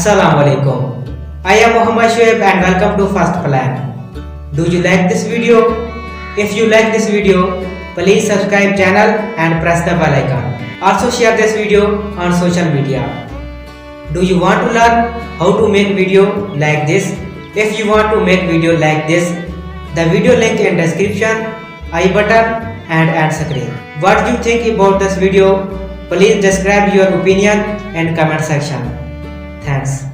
Assalamualaikum. I am Muhammad Shoaib and welcome to First Plan. Do you like this video? If you like this video, please subscribe channel and press the bell icon. Also share this video on social media. Do you want to learn how to make video like this? If you want to make video like this, the video link in description, I button and end screen. What do you think about this video? Please describe your opinion in comment section. Thanks.